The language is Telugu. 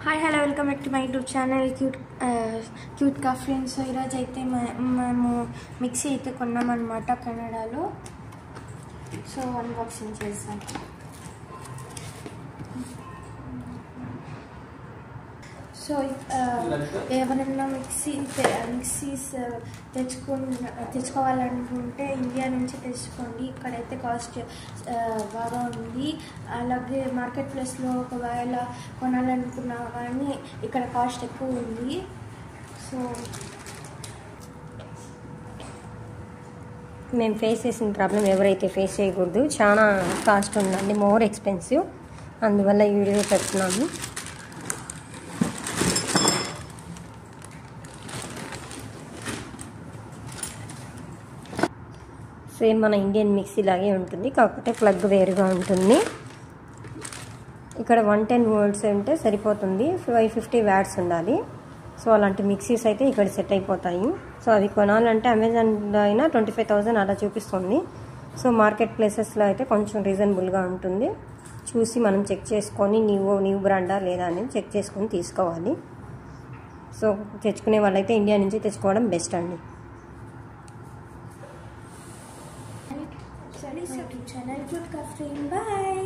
Hi hello welcome back to my YouTube channel cute కా ఫ్రెండ్స్. ఈరోజు అయితే మేము మిక్సీ అయితే కొన్నామన్నమాట కెనడాలో. సో అన్బాక్సింగ్ చేస్తాం. సో ఎవరైనా మిక్సీస్ తెచ్చుకోవాలనుకుంటే ఇండియా నుంచి తెచ్చుకోండి. ఇక్కడైతే కాస్ట్ బాగా ఉంది. అలాగే మార్కెట్ ప్లేస్లో ఒకవేళ కొనాలనుకున్నా కానీ ఇక్కడ కాస్ట్ ఎక్కువ ఉంది. సో మేము ఫేస్ చేసిన ప్రాబ్లం ఎవరైతే ఫేస్ చేయకూడదు. చాలా కాస్ట్ ఉందండి, మోర్ ఎక్స్పెన్సివ్. అందువల్ల ఈ వీడియో పెడుతున్నాము. సేమ్ మన ఇండియన్ మిక్సీ లాగే ఉంటుంది, కాకపోతే ప్లగ్ వేరుగా ఉంటుంది. ఇక్కడ 110 వోల్ట్స్ ఉంటే సరిపోతుంది, 550 వాట్స్ ఉండాలి. సో అలాంటి మిక్సీస్ అయితే ఇక్కడ సెట్ అయిపోతాయి. సో అవి కొనాలంటే అమెజాన్లో అయినా 25,000 అలా చూపిస్తుంది. సో మార్కెట్ ప్లేసెస్లో అయితే కొంచెం రీజనబుల్గా ఉంటుంది. చూసి మనం చెక్ చేసుకొని న్యూ బ్రాండా లేదా అని చెక్ చేసుకొని తీసుకోవాలి. సో తెచ్చుకునే వాళ్ళైతే ఇండియా నుంచి తెచ్చుకోవడం బెస్ట్ అండి. channel Cute Ka Friend. Bye.